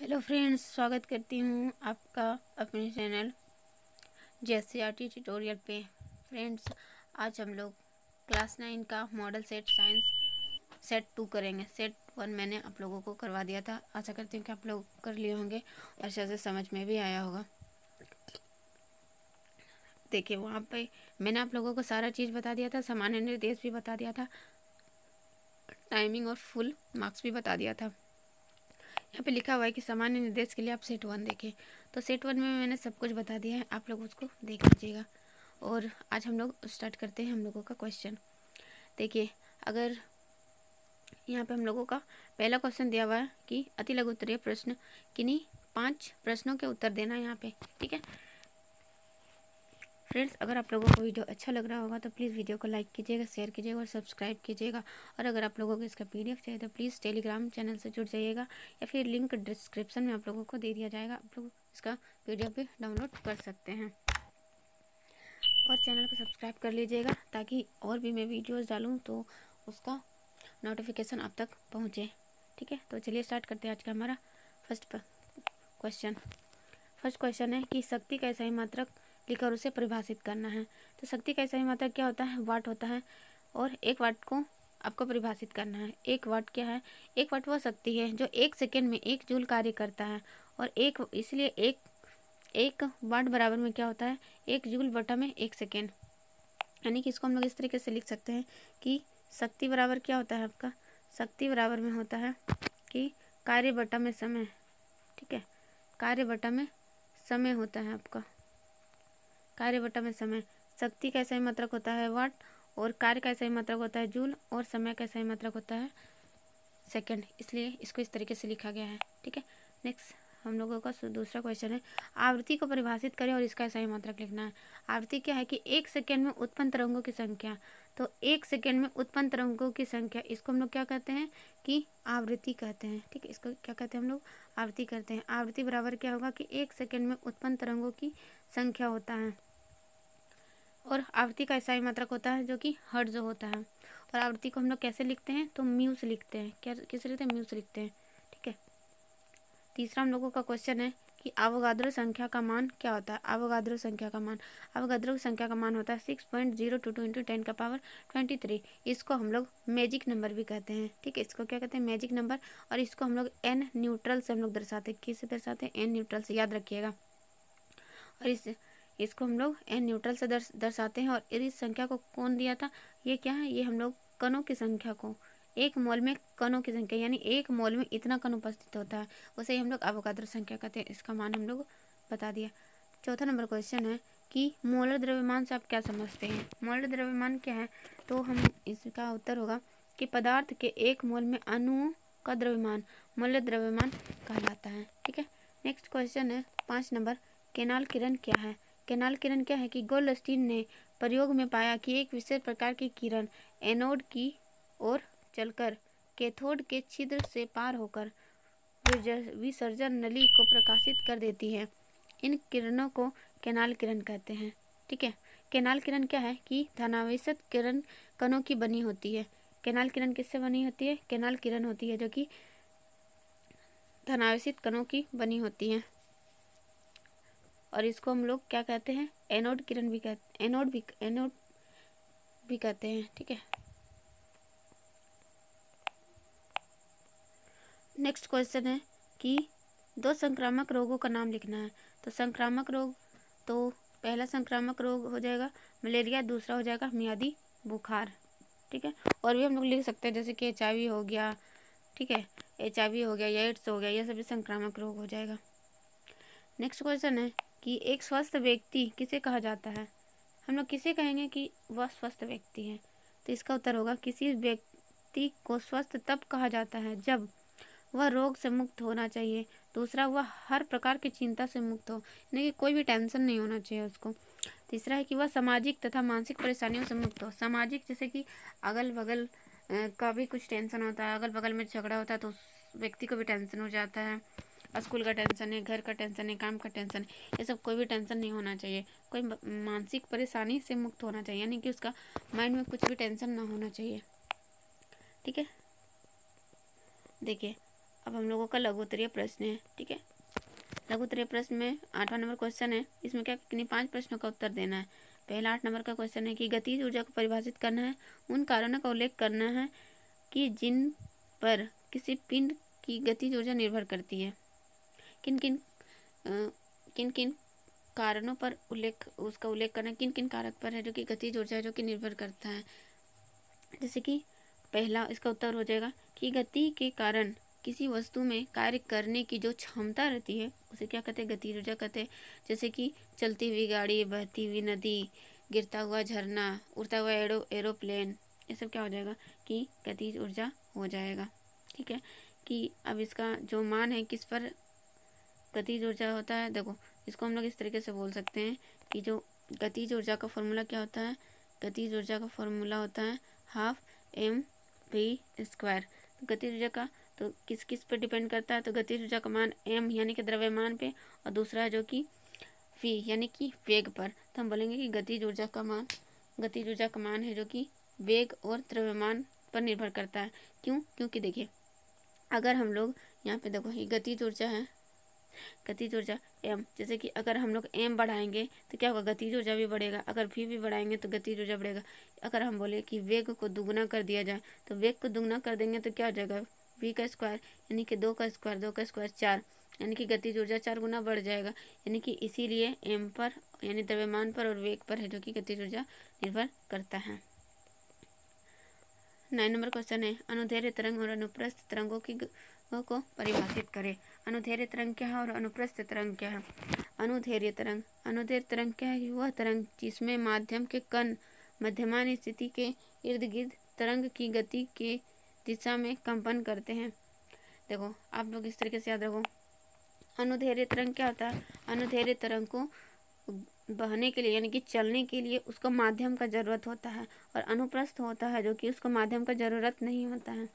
Hello friends, स्वागत करती हूँ आपका अपने चैनल JSCRT ट्यूटोरियल पे। फ्रेंड्स, आज हम लोग क्लास 9 का मॉडल सेट साइंस सेट 2 करेंगे। सेट 1 मैंने आप लोगों को करवा दिया था। आशा करती हूँ कि आप लोग कर लिए होंगे और अच्छे से समझ में भी आया होगा। देखिए, वहाँ पे मैंने आप लोगों को सारा चीज़ बता दिया था, सामान्य निर्देश भी बता दिया था, टाइमिंग और फुल मार्क्स भी बता दिया था। यहाँ पे लिखा हुआ है कि सामान्य निर्देश के लिए आप सेट 1 देखें। तो सेट 1 में मैंने सब कुछ बता दिया है, आप लोग उसको देख लीजिएगा। और आज हम लोग स्टार्ट करते हैं हम लोगों का क्वेश्चन। देखिए, अगर यहाँ पे हम लोगों का पहला क्वेश्चन दिया हुआ है कि अति लघु उत्तरीय प्रश्न किन्हीं 5 प्रश्नों के उत्तर देना है यहाँ पे। ठीक है फ्रेंड्स, अगर आप लोगों को वीडियो अच्छा लग रहा होगा तो प्लीज़ वीडियो को लाइक कीजिएगा, शेयर कीजिएगा और सब्सक्राइब कीजिएगा। और अगर आप लोगों को इसका PDF चाहिए तो प्लीज़ टेलीग्राम चैनल से जुड़ जाइएगा, या फिर लिंक डिस्क्रिप्शन में आप लोगों को दे दिया जाएगा। आप लोग इसका PDF भी डाउनलोड कर सकते हैं और चैनल को सब्सक्राइब कर लीजिएगा, ताकि और भी मैं वीडियोज़ डालूँ तो उसका नोटिफिकेशन आप तक पहुँचे। ठीक है, तो चलिए स्टार्ट करते हैं आज का हमारा फर्स्ट क्वेश्चन। फर्स्ट क्वेश्चन है कि शक्ति का सही मात्रक लिखकर उसे परिभाषित करना है। तो शक्ति का सही मात्रक क्या होता है? वाट होता है। और एक वाट को आपको परिभाषित करना है। एक वाट क्या है? एक वाट वह शक्ति है जो 1 सेकेंड में 1 जूल कार्य करता है। और इसलिए एक वाट बराबर में क्या होता है? 1 जूल बटा में 1 सेकेंड। यानी कि इसको हम लोग इस तरीके से लिख सकते हैं कि शक्ति बराबर क्या होता है आपका? शक्ति बराबर में होता है कि कार्य बटा में समय। ठीक है, कार्य बटा में समय होता है आपका। कार्य बटा में समय। शक्ति का सही मात्रक होता है वाट, और कार्य का सही मात्रक होता है जूल, और समय का सही मात्रक होता है सेकंड। इसलिए इसको इस तरीके से लिखा गया है। ठीक है, नेक्स्ट हम लोगों का दूसरा क्वेश्चन है, आवृत्ति को परिभाषित करें और इसका सही मात्रक लिखना है। आवृत्ति क्या है? कि 1 सेकेंड में उत्पन्न तरंगों की संख्या। तो 1 सेकेंड में उत्पन्न तरंगों की संख्या, इसको हम लोग क्या कहते हैं? कि आवृत्ति कहते हैं। ठीक है, इसको क्या कहते हैं हम लोग? आवृत्ति कहते हैं। आवृत्ति बराबर क्या होगा? कि 1 सेकेंड में उत्पन्न तरंगों की संख्या होता है। और आवृत्ति का सही मात्रक होता है जो कि हर्ट्ज होता है। और आवृत्ति को हम लोग कैसे लिखते हैं? तो म्यू से लिखते हैं। क्या कैसे लिखते हैं? म्यू से लिखते हैं। ठीक है, तीसरा हम लोगों का क्वेश्चन है कि अवोगाद्रो संख्या का मान क्या होता है? अवोगाद्रो संख्या का मान, अवोगाद्रो संख्या का मान होता है 6.022 × 10⁻23। इसको हम लोग मैजिक नंबर भी कहते हैं। ठीक है, इसको क्या कहते हैं? Magic number. और इसको हम लोग n न्यूट्रल से हम लोग दर्शाते हैं। किससे दर्शाते हैं? n न्यूट्रल से, याद रखिएगा। और इसको हम लोग n न्यूट्रल से दर्शाते हैं। और इस संख्या को कौन दिया था? ये क्या है? ये हम लोग कणों की संख्या को, 1 मोल में कणों की संख्या, यानी 1 मोल में इतना कण उपस्थित होता है, उसे ही हम लोग अवोगाद्रो संख्या कहते हैं। इसका मान हम लोग बता दिया। चौथा नंबर क्वेश्चन है कि मोलर द्रव्यमान से आप क्या समझते हैं? मोलर द्रव्यमान क्या है? तो हम इसका उत्तर होगा कि पदार्थ के 1 मोल में अणुओं का द्रव्यमान मोलर द्रव्यमान कहलाता है। ठीक है, नेक्स्ट क्वेश्चन है 5 नंबर, केनाल किरण क्या है? केनाल किरण क्या है? कि गोल्डस्टीन ने प्रयोग में पाया कि एक विशेष प्रकार की किरण एनोड की ओर चलकर कैथोड के छिद्र से पार होकर विसर्जन नली को प्रकाशित कर देती है। इन किरणों को केनाल किरण कहते हैं। ठीक है, केनाल किरण क्या है? कि धनावेशित किरण कणों की बनी होती है। केनाल किरण किससे बनी होती है? केनाल किरण होती है जो कि धनावेशित कणों की बनी होती है। और इसको हम लोग क्या कहते हैं? एनोड किरण भी कहते, एनोड भी कहते हैं। ठीक है, नेक्स्ट क्वेश्चन है कि 2 संक्रामक रोगों का नाम लिखना है। तो संक्रामक रोग, तो पहला संक्रामक रोग हो जाएगा मलेरिया, दूसरा हो जाएगा मियादी बुखार। ठीक है, और भी हम लोग लिख सकते हैं जैसे कि HIV हो गया। ठीक है, HIV हो गया, एड्स हो गया, ये सभी संक्रामक रोग हो जाएगा। नेक्स्ट क्वेश्चन है कि एक स्वस्थ व्यक्ति किसे कहा जाता है? हम लोग किसे कहेंगे कि वह स्वस्थ व्यक्ति है? तो इसका उत्तर होगा किसी व्यक्ति को स्वस्थ तब कहा जाता है जब वह रोग से मुक्त होना चाहिए। दूसरा, वह हर प्रकार की चिंता से मुक्त हो, यानी कि कोई भी टेंशन नहीं होना चाहिए उसको। तीसरा है कि वह सामाजिक तथा मानसिक परेशानियों से मुक्त हो। सामाजिक जैसे कि अगल बगल का भी कुछ टेंशन होता है, अगल बगल में झगड़ा होता है तो उस व्यक्ति को भी टेंशन हो जाता है। स्कूल का टेंशन है, घर का टेंशन है, काम का टेंशन है, ये सब कोई भी टेंशन नहीं होना चाहिए। कोई मानसिक परेशानी से मुक्त होना चाहिए, यानी कि उसका माइंड में कुछ भी टेंशन ना होना चाहिए। ठीक है, देखिए अब हम लोगों का लघु उत्तरीय प्रश्न है। ठीक है, लघु उत्तरीय प्रश्न में 8वां नंबर क्वेश्चन है। इसमें क्या किन्हीं 5 प्रश्नों का उत्तर देना है। पहला 8 नंबर का क्वेश्चन है कि गतिज ऊर्जा को परिभाषित करना है। उन कारणों का उल्लेख करना है कि जिन पर किसी पिंड की गतिज ऊर्जा निर्भर करती है। किन किन कारणों पर उसका उल्लेख करना, किन किन कारक पर है जो कि गतिज ऊर्जा है जो कि निर्भर करता है। जैसे कि पहला इसका उत्तर हो जाएगा कि गति के कारण किसी वस्तु में कार्य करने की जो क्षमता रहती है उसे क्या कहते हैं, गतिज ऊर्जा कहते हैं। जैसे कि चलती हुई गाड़ी, बहती हुई नदी, गिरता हुआ झरना, उड़ता हुआ एरोप्लेन, ये सब क्या हो जाएगा कि गतिज ऊर्जा हो जाएगा। ठीक है, कि अब इसका जो मान है किस पर गतिज ऊर्जा होता है। देखो, इसको हम लोग इस तरीके से बोल सकते हैं कि जो गतिज ऊर्जा का फॉर्मूला क्या होता है, गतिज ऊर्जा का फॉर्मूला होता है 12mv²। गतिज ऊर्जा का तो किस किस पर डिपेंड करता है, तो गतिज ऊर्जा का मान m यानी कि द्रव्यमान पे, और दूसरा है जो कि v यानी कि वेग पर। तो हम बोलेंगे कि गतिज ऊर्जा का मान है जो कि वेग और द्रव्यमान पर निर्भर करता है। क्यों? क्योंकि देखिए, अगर हम लोग यहाँ पे देखो, ये गतिज ऊर्जा है, गतिज ऊर्जा m, जैसे कि अगर हम लोग m बढ़ाएंगे तो क्या होगा, गतिज ऊर्जा भी बढ़ेगा। अगर v भी बढ़ाएंगे तो गतिज ऊर्जा बढ़ेगा। अगर हम बोले कि वेग को दुगुना कर दिया जाए तो वेग को दुगुना कर देंगे तो क्या हो जाएगा, v का स्क्वायर यानी कि 2 का स्क्वायर 4, यानी कि गतिज ऊर्जा 4 गुना बढ़ जाएगा। यानी कि इसीलिए m पर यानी द्रव्यमान पर और वेग पर है जो कि गतिज ऊर्जा निर्भर करता है। 9 नंबर क्वेश्चन है, अनुदैर्ध्य तरंग और अनुप्रस्थ तरंगों को परिभाषित करें। अनुदैर्ध्य तरंग क्या है और अनुप्रस्थ तरंग क्या है। अनुदैर्ध्य तरंग क्या है, वह तरंग जिसमें माध्यम के कण मध्यमान स्थिति के इर्द गिर्द तरंग की गति के दिशा में कंपन करते हैं। देखो, आप लोग इस तरीके से याद रखो, अनुदैर्ध्य तरंग क्या होता है, अनुदैर्ध्य तरंग को बहने के लिए यानी कि चलने के लिए उसको माध्यम का जरूरत होता है, और अनुप्रस्थ होता है जो कि उसको माध्यम का जरूरत नहीं होता है।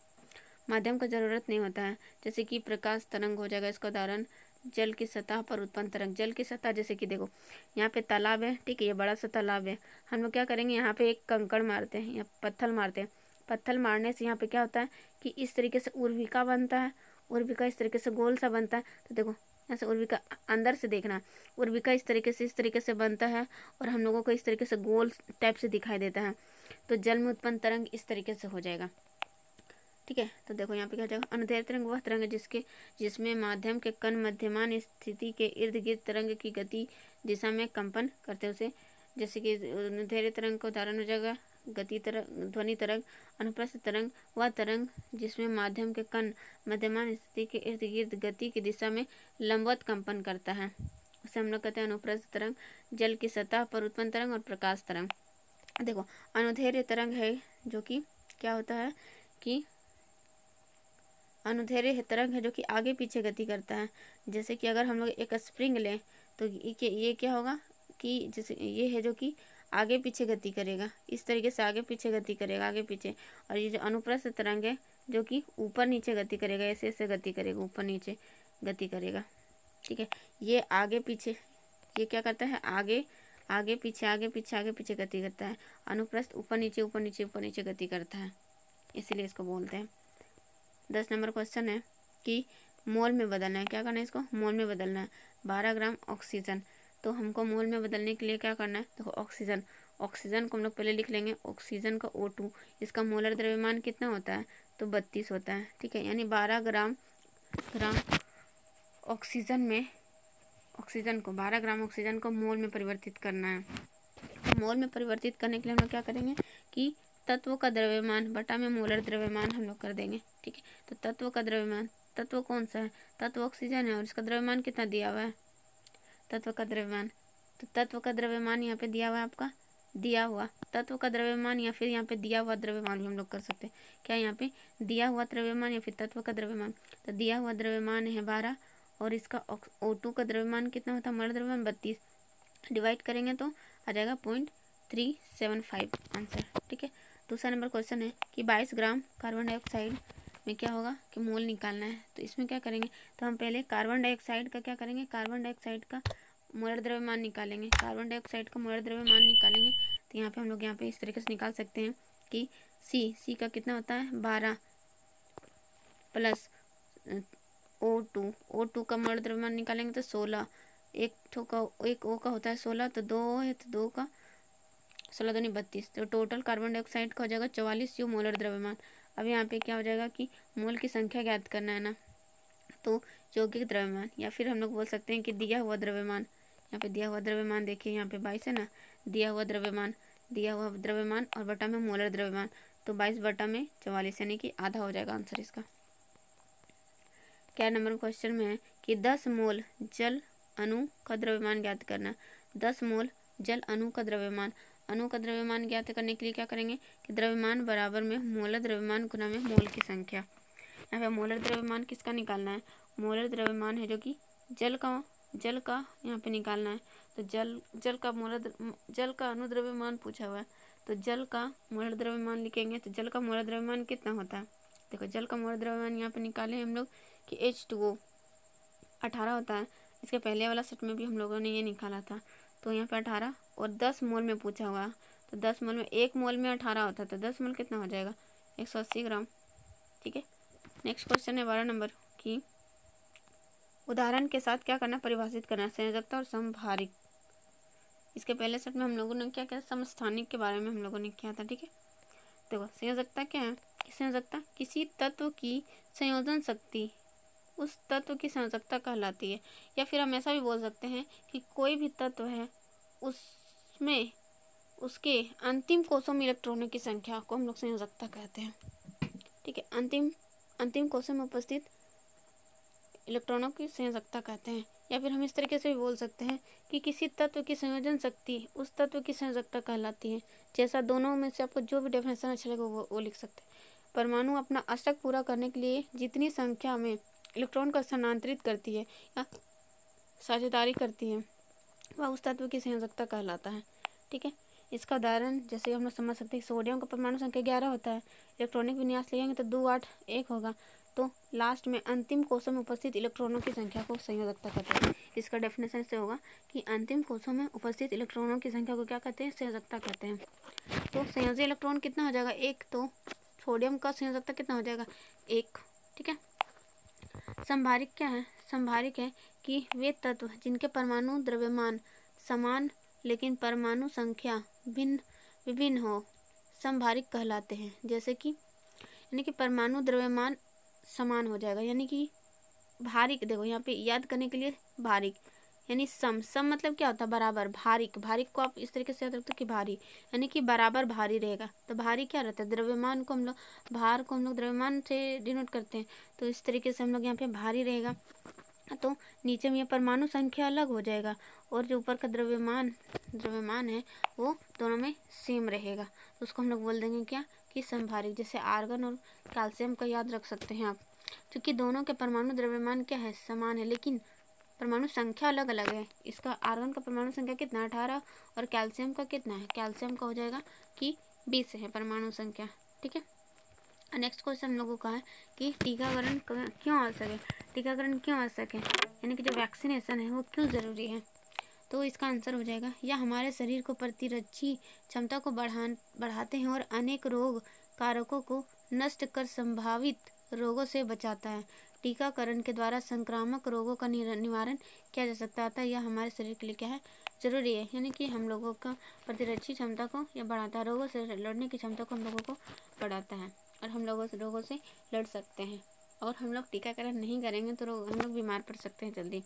जैसे कि प्रकाश तरंग हो जाएगा। इसका उदाहरण जल की सतह पर उत्पन्न तरंग। जल की सतह, जैसे कि देखो यहाँ पे तालाब है, ठीक है, ये बड़ा सा तालाब है। हम लोग क्या करेंगे, यहाँ पे एक कंकड़ मारते हैं या पत्थर मारते हैं। पत्थर मारने से यहाँ पे क्या होता है कि इस तरीके से उर्विका बनता है। उर्विका इस तरीके से गोल सा बनता है। तो देखो, यहाँ से उर्विका अंदर से देखना, उर्विका इस तरीके से बनता है और हम लोगों को इस तरीके से गोल टाइप से दिखाई देता है। तो जल में उत्पन्न तरंग इस तरीके से हो जाएगा। ठीक है, तो देखो यहाँ पे क्या हो जाएगा, अनुदैर्ध्य तरंग वह तरंग है जिसमें माध्यम के कण मध्यमान स्थिति के इर्द गिर्द तरंग की गति दिशा में कंपन करते हैं उसे। जैसे कि अनुदैर्ध्य तरंग का उदाहरण हो जाएगा ध्वनि तरंग। अनुप्रस्थ तरंग वह तरंग जिसमें माध्यम के कण मध्यमान स्थिति के इर्द गिर्द गति की दिशा में लंबवत कंपन करता है, उसे हम लोग कहते हैं अनुप्रस्थ तरंग। जल की सतह पर उत्पन्न तरंग और प्रकाश तरंग। देखो, अनुदैर्ध्य तरंग है जो कि क्या होता है कि अनुदैर्ध्य तरंग है जो कि आगे पीछे गति करता है। जैसे कि अगर हम लोग एक स्प्रिंग लें तो ये क्या होगा कि जैसे ये है जो कि आगे पीछे गति करेगा, इस तरीके से आगे पीछे गति करेगा, आगे पीछे। और ये जो अनुप्रस्थ तरंग है जो कि ऊपर नीचे गति करेगा, ऐसे ऐसे गति करेगा, ऊपर नीचे गति करेगा। ठीक है, ये आगे पीछे, ये क्या करता है, आगे पीछे गति करता है। अनुप्रस्थ ऊपर नीचे गति करता है, इसीलिए इसको बोलते हैं। 10 नंबर क्वेश्चन है कि मोल में बदलना है। क्या करना है, इसको मोल में बदलना है। 12 ग्राम ऑक्सीजन, तो हमको मोल में बदलने के लिए क्या करना है, देखो ऑक्सीजन को हम लोग पहले लिख लेंगे। ऑक्सीजन का O2, इसका मोलर द्रव्यमान कितना होता है, तो 32 होता है। ठीक है, यानी 12 ग्राम ऑक्सीजन को मोल में परिवर्तित करना है। मोल में परिवर्तित करने के लिए हम लोग क्या करेंगे कि तत्व का द्रव्यमान बटा में मोलर द्रव्यमान हम लोग कर देंगे। ठीक है, तो तत्व का द्रव्यमान, तत्व कौन सा है, तत्व ऑक्सीजन है और इसका द्रव्यमान कितना दिया हुआ है, तत्व का द्रव्यमान। तो तत्व का द्रव्यमान यहाँ पे दिया हुआ है, आपका दिया हुआ तत्व का द्रव्यमान या फिर यहाँ पे दिया हुआ द्रव्यमान भी हम लोग कर सकते हैं। क्या यहाँ पे दिया हुआ द्रव्यमान या फिर तत्व का द्रव्यमान, तो दिया हुआ द्रव्यमान है 12 और इसका O2 का द्रव्यमान कितना होता है, मोलर द्रव्यमान 32, डिवाइड करेंगे तो आ जाएगा 0.375 आंसर। ठीक है, दूसरा नंबर क्वेश्चन है कि 22 ग्राम कार्बन डाइऑक्साइड में क्या होगा कि मोल निकालना है। तो इसमें क्या करेंगे, तो हम पहले कार्बन डाइऑक्साइड का क्या करेंगे, कार्बन डाइऑक्साइड का मोलर द्रव्यमान निकालेंगे। कार्बन डाइऑक्साइड का मोलर द्रव्यमान निकालेंगे तो यहाँ पे हम लोग यहाँ पे इस तरीके से निकाल सकते हैं कि सी का कितना होता है 12 प्लस O2 का मोल द्रव्यमान निकालेंगे तो 16, एक O का होता है 16, तो 2 है तो 2 का 16 दूनी 32, तो टोटल कार्बन डाइऑक्साइड का हो जाएगा 44 U मोलर द्रव्यमान। अब यहाँ पे क्या हो जाएगा कि मोल की संख्या ज्ञात करना है ना, तो यौगिक द्रव्यमान या फिर हम लोग बोल सकते हैं कि दिया हुआ द्रव्यमान। यहाँ पे दिया हुआ द्रव्यमान देखिए, यहाँ पे 22 है ना, दिया हुआ द्रव्यमान और बटा में मोलर द्रव्यमान, तो 22 बटा में 44 यानी कि आधा हो जाएगा आंसर इसका। क्या नंबर क्वेश्चन में है कि 10 मोल जल अणु का द्रव्यमान ज्ञात करना। 10 मोल जल अणु का द्रव्यमान ज्ञात करने के लिए क्या करेंगे कि द्रव्यमान बराबर में मोलर द्रव्यमान गुना में मोल की संख्या। यहाँ पे मोलर द्रव्यमान किसका निकालना है, मोलर द्रव्यमान है जो कि जल का यहाँ पे निकालना है। तो जल का अणु द्रव्यमान पूछा हुआ है, तो जल का मोलर द्रव्यमान लिखेंगे। तो जल का मोलर द्रव्यमान कितना होता है, देखो जल का मोलर द्रव्यमान यहाँ पे निकाले हम लोग कि H2O 18 होता है। इसके पहले वाला सेट में भी हम लोगों ने ये निकाला था, तो यहाँ पे 18 और 10 मोल में पूछा हुआ, तो 10 मोल में 1 मोल में 18 होता है, तो 10 मोल कितना हो जाएगा 180 ग्राम। ठीक है, नेक्स्ट क्वेश्चन है 12 नंबर की उदाहरण के साथ क्या करना, परिभाषित करना संयोजकता और समभारिक। इसके पहले सेट में हम लोगों ने क्या किया, समस्थानिक के बारे में हम लोगों ने किया था। ठीक है, देखो संयोजकता क्या है, संयोजकता किसी तत्व की संयोजन शक्ति उस तत्व की संयोजकता कहलाती है। या फिर हम ऐसा भी बोल सकते हैं कि कोई भी तत्व है उसमें उसके अंतिम कोषों में इलेक्ट्रॉनों की संख्या को हम लोग संयोजकता कहते हैं। ठीक है, अंतिम कोषों में उपस्थित इलेक्ट्रॉनों की संयोजकता कहते हैं। या फिर हम इस तरीके से भी बोल सकते हैं कि किसी तत्व की संयोजन शक्ति उस तत्व की संयोजकता कहलाती है। जैसा दोनों में से आपको जो भी डेफिनेशन अच्छा लगे वो लिख सकते हैं। परमाणु अपना अष्टक पूरा करने के लिए जितनी संख्या में इलेक्ट्रॉन को स्थानांतरित करती है या साझेदारी करती है वह उस तत्व की संयोजकता कहलाता है। ठीक है, इसका उदाहरण जैसे हम लोग समझ सकते हैं, सोडियम का परमाणु संख्या 11 होता है, इलेक्ट्रॉनिक विन्यास लेंगे तो 2 8 1 होगा, तो लास्ट में अंतिम कोषों में उपस्थित इलेक्ट्रॉनों की संख्या को संयोजकता कहते हैं। इसका डेफिनेशन से होगा कि अंतिम कोषों में उपस्थित इलेक्ट्रॉनों की संख्या को क्या कहते हैं, संयोजकता कहते हैं। तो संयोजी इलेक्ट्रॉन कितना हो जाएगा 1, तो सोडियम का संयोजकता कितना हो जाएगा 1। ठीक है, संभारिक क्या है, संभारिक है कि वे तत्व जिनके परमाणु द्रव्यमान समान लेकिन परमाणु संख्या विभिन्न हो संभारिक कहलाते हैं। जैसे कि यानी कि परमाणु द्रव्यमान समान हो जाएगा, यानी कि भारिक, देखो यहाँ पे याद करने के लिए भारिक यानी सम मतलब क्या होता है बराबर, भारिक को आप इस तरीके से याद रखते हो कि भारी यानी कि बराबर भारी रहेगा। तो भारी क्या रहता है, द्रव्यमान को हम लोग भार को हम लोग द्रव्यमान से डिनोट करते हैं, तो इस तरीके से हम लोग यहाँ पे भारी रहेगा। तो नीचे में ये परमाणु संख्या अलग हो जाएगा और जो ऊपर का द्रव्यमान है वो दोनों में सेम रहेगा, तो उसको हम लोग बोल देंगे क्या कि समभारिक। जैसे आर्गन और कैल्शियम का याद रख सकते हैं आप, क्योंकि दोनों के परमाणु द्रव्यमान क्या है समान है लेकिन परमाणु संख्या अलग अलग है। इसका आर्गन का परमाणु संख्या कितना 18 और कैल्शियम का कितना है, कैल्शियम का हो जाएगा कि 20 है परमाणु संख्या। ठीक है, नेक्स्ट क्वेश्चन हम लोगों का है कि टीकाकरण क्यों आवश्यक है, टीकाकरण क्यों आवश्यक है, यानी कि जो वैक्सीनेशन है वो क्यों ज़रूरी है। तो इसका आंसर हो जाएगा यह हमारे शरीर को प्रतिरक्षी क्षमता को बढ़ाते हैं और अनेक रोग कारकों को नष्ट कर संभावित रोगों से बचाता है। टीकाकरण के द्वारा संक्रामक रोगों का निवारण किया जा सकता है। यह हमारे शरीर के लिए क्या है जरूरी है, यानी कि हम लोगों का प्रतिरक्षी क्षमता को यह बढ़ाता है, रोगों से लड़ने की क्षमता को हम लोगों को बढ़ाता है और हम रोगों से लड़ सकते हैं। और हम लोग टीकाकरण नहीं करेंगे तो हम लोग बीमार पड़ सकते हैं जल्दी।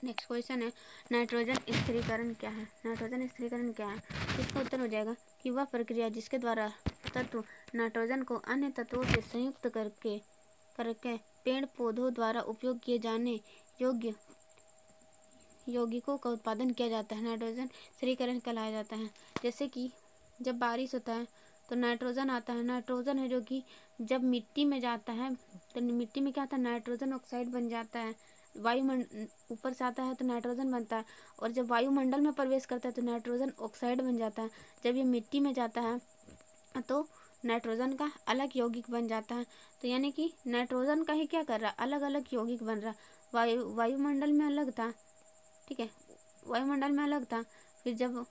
नेक्स्ट क्वेश्चन है नाइट्रोजन स्थिरीकरण क्या है, नाइट्रोजन स्थिरीकरण क्या है। इसका उत्तर हो जाएगा कि वह प्रक्रिया जिसके द्वारा तत्व नाइट्रोजन को अन्य तत्वों से संयुक्त करके पेड़ पौधों द्वारा उपयोग किए जाने योग्य यौगिकों का उत्पादन किया जाता है, नाइट्रोजन स्थिरीकरण कहलाया जाता है। जैसे कि जब बारिश होता है तो नाइट्रोजन आता है, नाइट्रोजन है जो कि जब मिट्टी में जाता है तो मिट्टी में क्या आता है नाइट्रोजन ऑक्साइड बन जाता है, वायुमंडल ऊपर से आता है तो नाइट्रोजन बनता है और जब वायुमंडल में प्रवेश करता है तो नाइट्रोजन ऑक्साइड बन जाता है। जब ये मिट्टी में जाता है तो नाइट्रोजन का अलग यौगिक बन जाता है। तो यानी कि नाइट्रोजन का ही क्या कर रहा है अलग अलग यौगिक बन रहा है, वायुमंडल में अलग था, ठीक है वायुमंडल में अलग था, फिर जब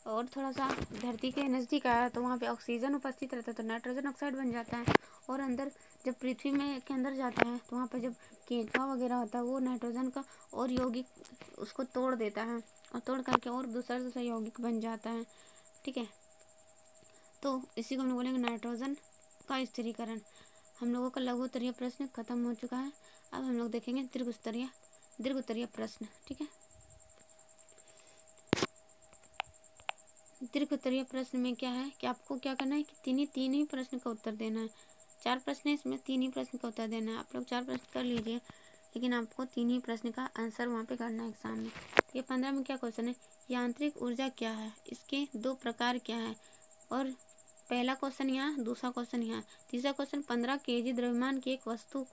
और थोड़ा सा धरती के नज़दीक आया तो वहाँ पे ऑक्सीजन उपस्थित रहता है तो नाइट्रोजन ऑक्साइड बन जाता है। और अंदर जब पृथ्वी में के अंदर जाता है तो वहाँ पर जब केंचुआ वगैरह होता है वो नाइट्रोजन का और यौगिक उसको तोड़ देता है और तोड़ करके और दूसरा यौगिक बन जाता है। ठीक है, तो इसी को हम लोग बोलेंगे नाइट्रोजन का स्थिरीकरण। हम लोगों का लघु उत्तरीय प्रश्न खत्म हो चुका है। अब हम लोग देखेंगे दीर्घ उत्तरीय प्रश्न। ठीक है, दीर्घ उत्तरीय प्रश्न में क्या है कि आपको क्या करना है कि तीन ही प्रश्न का उत्तर देना है। 4 प्रश्न है इसमें, 3 ही प्रश्न का उत्तर देना है। आप लोग 4 प्रश्न कर लीजिए, लेकिन आपको 3 ही प्रश्न का आंसर वहाँ पे करना है एग्जाम में। तो ये 15 में क्या क्वेश्चन है, यांत्रिक ऊर्जा क्या है, इसके 2 प्रकार क्या है। और पहला क्वेश्चन यहाँ, दूसरा क्वेश्चन यहाँ, तीसरा क्वेश्चन 15 kg द्रव्यमान की एक वस्तु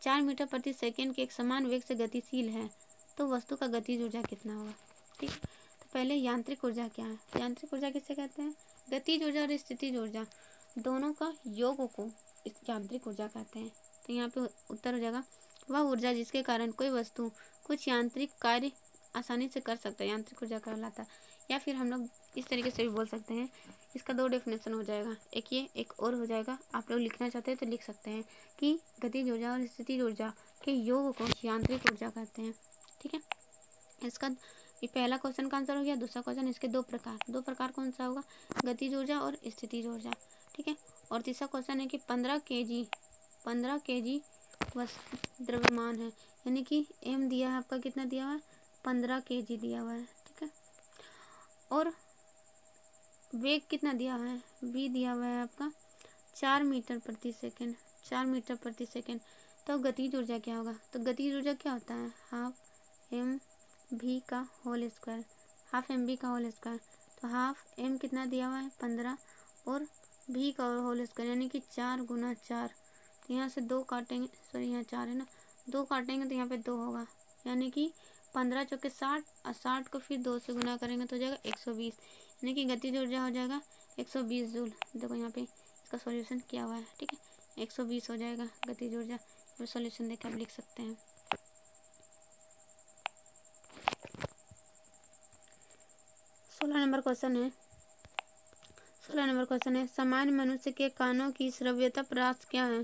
4 मीटर प्रति सेकेंड के एक समान वेग से गतिशील है तो वस्तु का गतिज ऊर्जा कितना होगा। ठीक, तो पहले यांत्रिक ऊर्जा क्या है। यांत्रिक ऊर्जा किससे कहते हैं, गतिज ऊर्जा और स्थितिज ऊर्जा दोनों का योग को यांत्रिक ऊर्जा कहते हैं। तो यहाँ पे उत्तर हो जाएगा वह ऊर्जा जिसके कारण कोई वस्तु कुछ यांत्रिक कार्य आसानी से कर सकता है, यांत्रिक ऊर्जा कहलाता है। या फिर हम लोग इस तरीके से भी बोल सकते हैं, इसका 2 डेफिनेशन हो जाएगा, एक ये एक और हो जाएगा। आप लोग लिखना चाहते हैं तो लिख सकते हैं कि गतिज ऊर्जा और स्थितिज ऊर्जा के योग को यांत्रिक ऊर्जा कहते हैं। ठीक है, इसका ये पहला क्वेश्चन का आंसर हो गया। दूसरा क्वेश्चन, इसके 2 प्रकार कौन सा होगा, गतिज ऊर्जा और स्थितिज ऊर्जा। ठीक है, और तीसरा क्वेश्चन है कि 15 kg द्रव्यमान है, यानी कि m दिया है आपका, कितना दिया हुआ है 15 kg दिया हुआ है। ठीक है, और वेग कितना दिया हुआ है, v दिया हुआ है आपका 4 मीटर प्रति सेकेंड। तो गतिज ऊर्जा क्या होगा, तो गतिज ऊर्जा क्या होता है, हाफ एम भी का होल स्क्वायर। तो हाफ m कितना दिया हुआ है 15 और v का होल स्क्वायर यानी कि 4 गुना 4। तो यहाँ से 2 काटेंगे, सॉरी यहाँ 4 है ना, 2 काटेंगे तो यहाँ पे 2 होगा, यानी कि 15 चौके 60 और 60 को फिर 2 से गुना करेंगे तो हो जाएगा 120, यानी कि गतिज ऊर्जा हो जाएगा 120 जूल। देखो यहाँ पे इसका सॉल्यूशन किया हुआ है। ठीक है, 120 हो जाएगा गतिज ऊर्जा। तो सॉल्यूशन देख आप लिख सकते हैं। 16 नंबर क्वेश्चन है सामान्य मनुष्य के कानों की श्रव्यता प्रयास क्या है।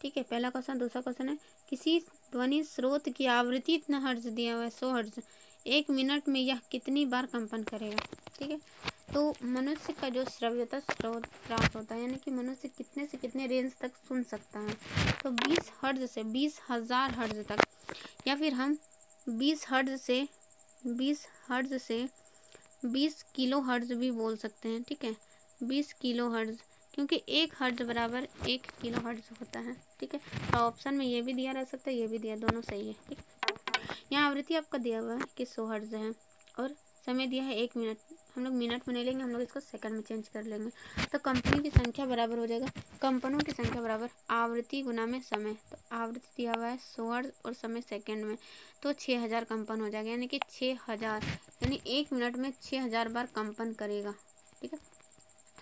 ठीक है, पहला क्वेश्चन। दूसरा क्वेश्चन है किसी ध्वनि स्रोत की आवृत्ति इतना हर्ट्ज दिया हुआ है 100 हर्ट्ज, 1 मिनट में यह कितनी बार कंपन करेगा। ठीक है, तो मनुष्य का जो श्रव्यता स्रोत प्रयास होता है, यानी कि मनुष्य कितने से कितने रेंज तक सुन सकता है, तो 20 हर्ट्ज से 20,000 हर्ट्ज तक, या फिर हम 20 हर्ट्ज से 20 किलो हर्ट्ज भी बोल सकते हैं। ठीक है, 20 किलो हर्ट्ज, क्योंकि 1 हर्ट्ज बराबर 1 किलो हर्ट्ज होता है। ठीक है, तो ऑप्शन में ये भी दिया रह सकता है, ये भी दिया, दोनों सही है। ठीक, यहाँ आवृत्ति आपका दिया हुआ है कि 100 हर्ट्ज है और समय दिया है 1 मिनट। हम लोग मिनट में नहीं लेंगे, हम लोग इसको सेकंड में चेंज कर लेंगे। तो कंपनी की संख्या बराबर हो जाएगा, कंपनों की संख्या बराबर आवृत्ति गुना में समय। तो आवृत्ति दिया हुआ है 100 हर्ट्ज और समय सेकंड में, तो 6000 कंपन हो जाएगा, यानी कि 6000, यानी 1 मिनट में 6000 बार कंपन करेगा। ठीक है,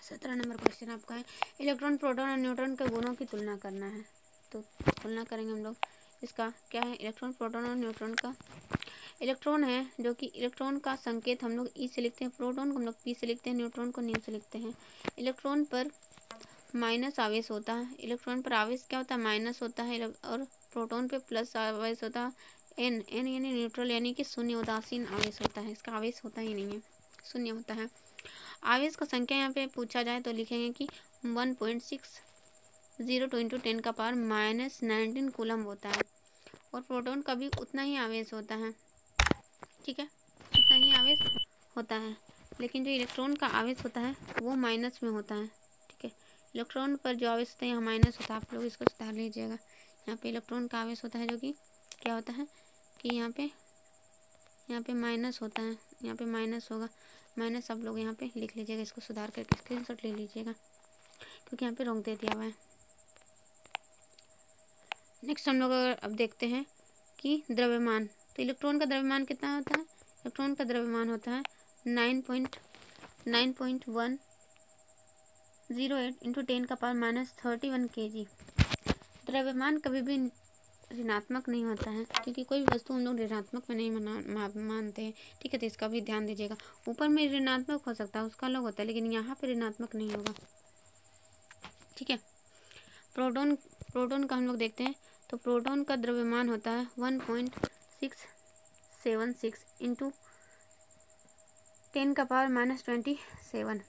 17 नंबर क्वेश्चन आपका है इलेक्ट्रॉन, प्रोटॉन और न्यूट्रॉन के गुणों की तुलना करना है। तो तुलना करेंगे हम लोग, इसका क्या है, इलेक्ट्रॉन, प्रोटॉन और न्यूट्रॉन का। इलेक्ट्रॉन है जो कि इलेक्ट्रॉन का संकेत हम लोग ई से लिखते हैं, प्रोटॉन को हम लोग पी से लिखते हैं, न्यूट्रॉन को न्यू से लिखते हैं। इलेक्ट्रॉन पर माइनस आवेश होता है, इलेक्ट्रॉन पर आवेश क्या होता है माइनस होता है, और प्रोटॉन पे प्लस आवेश होता है एन यानी न्यूट्रल, यानी कि शून्य उदासीन आवेश होता है, इसका आवेश होता ही नहीं है, शून्य होता है। आवेश का संख्या यहाँ पे पूछा जाए तो लिखेंगे कि 1.60 × 10⁻⁻19 कूलम होता है, और प्रोटॉन का भी उतना ही आवेश होता है। ठीक है, उतना ही आवेश होता है, लेकिन जो इलेक्ट्रॉन का आवेश होता है वो माइनस में होता है। ठीक है, इलेक्ट्रॉन पर जो आवेश होता है यहाँ माइनस होता है, आप लोग इसको सुधार लीजिएगा। यहाँ पे इलेक्ट्रॉन का आवेश होता है जो कि क्या होता है कि यहाँ पे माइनस होता है, यहाँ पे माइनस होगा, माइनस आप लोग यहाँ पे लिख लीजिएगा, इसको सुधार करके स्क्रीनशॉट ले लीजिएगा, क्योंकि यहाँ पे रोक दे दिया हुआ है। नेक्स्ट हम लोग अब देखते हैं कि द्रव्यमान, तो इलेक्ट्रॉन का द्रव्यमान कितना होता है, इलेक्ट्रॉन का द्रव्यमान होता है 9.108 × 10⁻31 kg। द्रव्यमान कभी भी ऋणात्मक नहीं होता है, क्योंकि कोई भी वस्तु हम लोग ऋणात्मक में नहीं मानते हैं। ठीक है, तो इसका भी ध्यान दीजिएगा। ऊपर में ऋणात्मक हो सकता है, उसका अलग होता है, लेकिन यहाँ पे ऋणात्मक नहीं होगा। ठीक है, प्रोटॉन का हम लोग देखते हैं। तो प्रोटॉन का द्रव्यमान होता है 1.676 इंटू 10⁻⁻27।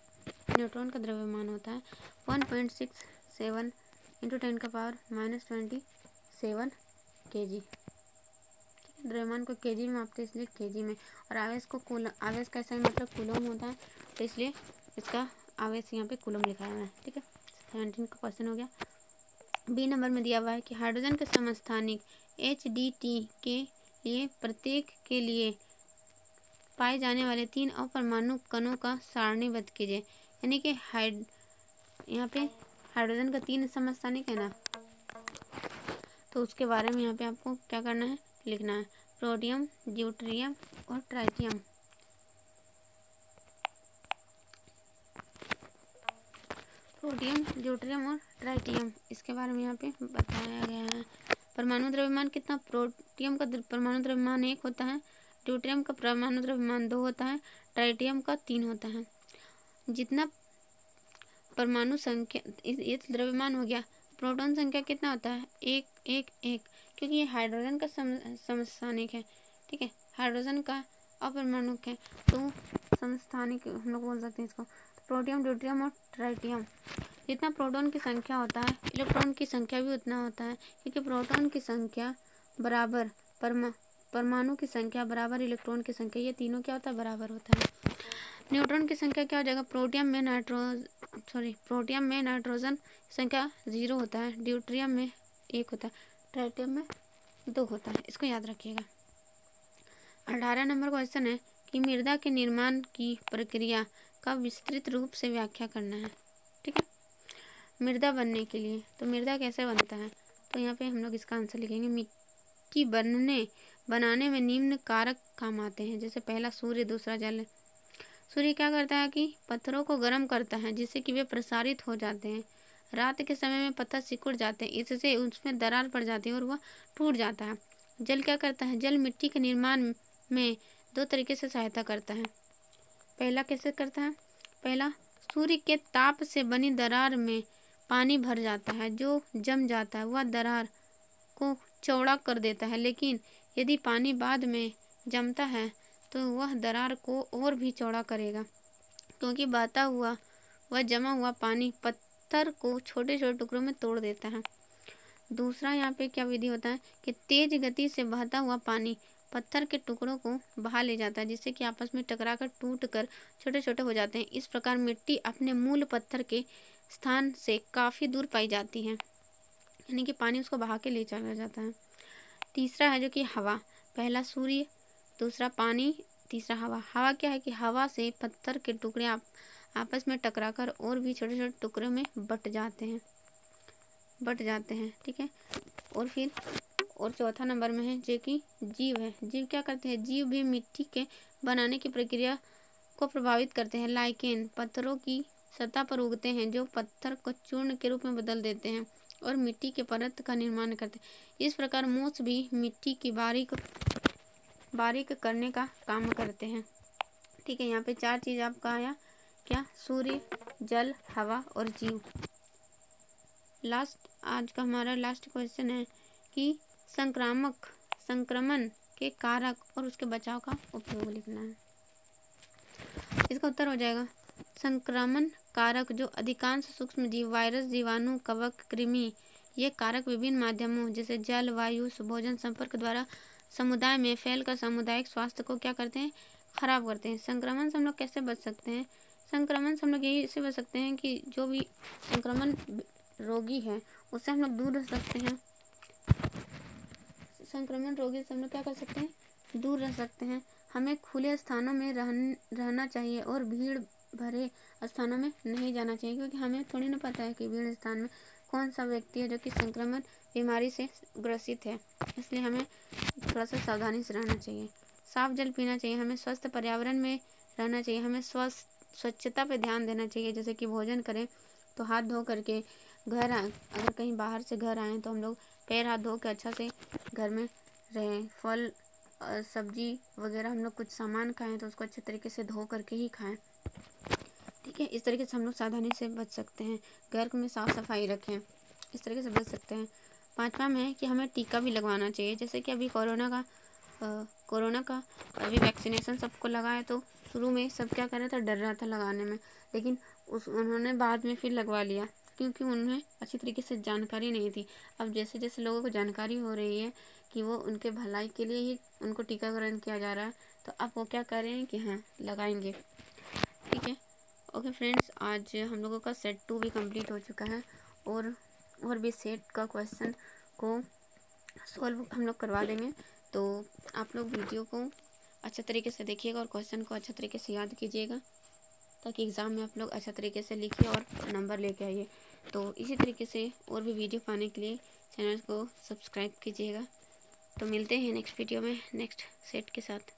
न्यूट्रॉन का द्रव्यमान होता है 1.67 इंटू 10⁻⁻27 kg। द्रव्यमान को केजी में मापते हैं, इसलिए केजी में। और आवेश को आवेश का सही मतलब कूलम होता है, तो इसलिए इसका आवेश यहाँ पे कूलम लिखा हुआ है। ठीक है, 17 का क्वेश्चन हो गया। बी नंबर में दिया हुआ है कि हाइड्रोजन के समस्थानिक HDT के लिए प्रत्येक के लिए पाए जाने वाले 3 अपरमाणु कणों का सारणीबद्ध कीजिए। यानी कि यहाँ पे हाइड्रोजन का 3 समस्थानिक है ना, तो उसके बारे में यहाँ पे आपको क्या करना है, लिखना है। प्रोटियम, ड्यूटेरियम और ट्राइटियम। प्रोटियम, ड्यूटेरियम और ट्राइटियम, इसके बारे में यहाँ पे बताया गया है। परमाणु द्रव्यमान कितना? प्रोटियम का परमाणु द्रव्यमान 1 होता है, ड्यूटेरियम का परमाणु द्रव्यमान 2 होता है, ट्राइटियम का 3 होता है। जितना परमाणु संख्या, ये तो द्रव्यमान हो गया। प्रोटॉन संख्या कितना होता है? 1 1 1, क्योंकि ये हाइड्रोजन का समस्थानिक है। ठीक है, हाइड्रोजन का अपरमाणुक है, तो समस्थानिक हम लोग बोल सकते हैं इसको। तो प्रोटियम, ड्यूटेरियम और ट्राइटियम, जितना प्रोटॉन की संख्या होता है, इलेक्ट्रॉन की संख्या भी उतना होता है, क्योंकि प्रोटॉन की संख्या बराबर परमाणु की संख्या बराबर इलेक्ट्रॉन की संख्या, ये तीनों क्या होता है? बराबर होता है। न्यूट्रॉन की संख्या क्या हो जाएगा? प्रोटियम में नाइट्रोजन संख्या 0 होता है, ड्यूटेरियम में 1 होता है, ट्राइटियम में 2 होता है। इसको याद रखिएगा। 18 नंबर क्वेश्चन है कि मृदा के निर्माण की प्रक्रिया का विस्तृत रूप से व्याख्या करना है। ठीक है, मृदा बनने के लिए, तो मृदा कैसे बनता है, तो यहाँ पे हम लोग इसका आंसर लिखेंगे। मिट्टी बनाने में निम्न कारक काम आते हैं, जैसे पहला सूर्य, दूसरा जल। सूर्य क्या करता है कि पत्थरों को गर्म करता है, जिससे कि वे प्रसारित हो जाते हैं। रात के समय में पत्थर सिकुड़ जाते हैं, इससे उसमें दरार पड़ जाती है और वह टूट जाता है। जल क्या करता है? जल मिट्टी के निर्माण में 2 तरीके से सहायता करता है। पहला कैसे करता है? पहला, सूर्य के ताप से बनी दरार में पानी भर जाता है, जो जम जाता है, वह दरार को चौड़ा कर देता है। लेकिन यदि पानी बाद में जमता है तो वह दरार को और भी चौड़ा करेगा, क्योंकि बहता हुआ वह जमा हुआ पानी पत्थर को छोटे छोटे टुकड़ों में तोड़ देता है। दूसरा यहाँ पे क्या विधि होता है कि तेज गति से बहता हुआ पानी पत्थर के टुकड़ों को बहा ले जाता है, जिससे कि आपस में टकराकर टूटकर छोटे छोटे हो जाते हैं। इस प्रकार मिट्टी अपने मूल पत्थर के स्थान से काफ़ी दूर पाई जाती है, यानी कि पानी उसको बहा के ले चला जाता है। तीसरा है जो कि हवा, पहला सूर्य, दूसरा पानी, तीसरा हवा। हवा क्या है कि हवा से पत्थर के टुकड़े आपस में टकराकर और भी छोटे छोटे टुकड़ों में बट जाते हैं। ठीक है, और फिर चौथा नंबर में है जो कि जीव है। जीव क्या करते हैं? जीव भी मिट्टी के बनाने की प्रक्रिया को प्रभावित करते हैं। लाइकेन पत्थरों की सतह पर उगते हैं, जो पत्थर को चूर्ण के रूप में बदल देते हैं और मिट्टी के परत का निर्माण करते हैं। इस प्रकार मोच भी मिट्टी की बारीक करने का काम करते हैं। ठीक है, यहाँ पे 4 चीज़ आपका आया, क्या? सूर्य, जल, हवा और जीव। आज का हमारा लास्ट क्वेश्चन है कि संक्रमण के कारक और उसके बचाव का उपयोग लिखना है। इसका उत्तर हो जाएगा संक्रमण कारक, जो अधिकांश सूक्ष्म जीव, वायरस, जीवाणु, कवक, कृमि, ये कारक विभिन्न माध्यमों जैसे जल, वायु, भोजन संपर्क द्वारा समुदाय में फैलकर सामुदायिक स्वास्थ्य को क्या करते हैं? खराब करते हैं। संक्रमण से हम लोग कैसे बच सकते हैं? संक्रमण से हम लोग यही से बच सकते हैं कि जो भी संक्रमण रोगी है उससे हम लोग दूर रह सकते हैं। संक्रमण रोगी से हम लोग क्या कर सकते हैं? दूर रह सकते हैं। हमें खुले स्थानों में रहना चाहिए और भीड़ भरे स्थानों में नहीं जाना चाहिए, क्योंकि हमें थोड़ी ना पता है कि भीड़ स्थान में कौन सा व्यक्ति है जो कि संक्रमण बीमारी से ग्रसित है। इसलिए हमें थोड़ा सा सावधानी से रहना चाहिए। साफ जल पीना चाहिए, हमें स्वस्थ पर्यावरण में रहना चाहिए, हमें स्वच्छता पे ध्यान देना चाहिए। जैसे कि भोजन करें तो हाथ धो करके, अगर कहीं बाहर से घर आएँ तो हम लोग पैर हाथ धो के अच्छा से घर में रहें। फल सब्जी वगैरह हम लोग कुछ सामान खाएं तो उसको अच्छे तरीके से धो करके ही खाएं, ठीक है। इस तरीके से हम लोग सावधानी से बच सकते हैं। घर में साफ़ सफाई रखें, इस तरीके से बच सकते हैं। 5वां में है कि हमें टीका भी लगवाना चाहिए। जैसे कि अभी कोरोना का अभी वैक्सीनेशन सबको लगा है, तो शुरू में सब क्या कर रहा था, डर रहा था लगाने में, लेकिन उन्होंने बाद में फिर लगवा लिया क्योंकि उन्हें अच्छी तरीके से जानकारी नहीं थी। अब जैसे जैसे लोगों को जानकारी हो रही है कि वो उनके भलाई के लिए ही उनको टीकाकरण किया जा रहा है, तो अब वो क्या कर रहे हैं कि हाँ लगाएंगे, ठीक है। ओके फ्रेंड्स, आज हम लोगों का सेट 2 भी कंप्लीट हो चुका है और भी सेट का क्वेश्चन को सॉल्व हम लोग करवा देंगे। तो आप लोग वीडियो को अच्छे तरीके से देखिएगा और क्वेश्चन को अच्छे तरीके से याद कीजिएगा, ताकि एग्ज़ाम में आप लोग अच्छे तरीके से लिखिए और नंबर लेके आइए। तो इसी तरीके से और भी वीडियो पाने के लिए चैनल को सब्सक्राइब कीजिएगा। तो मिलते हैं नेक्स्ट वीडियो में नेक्स्ट सेट के साथ।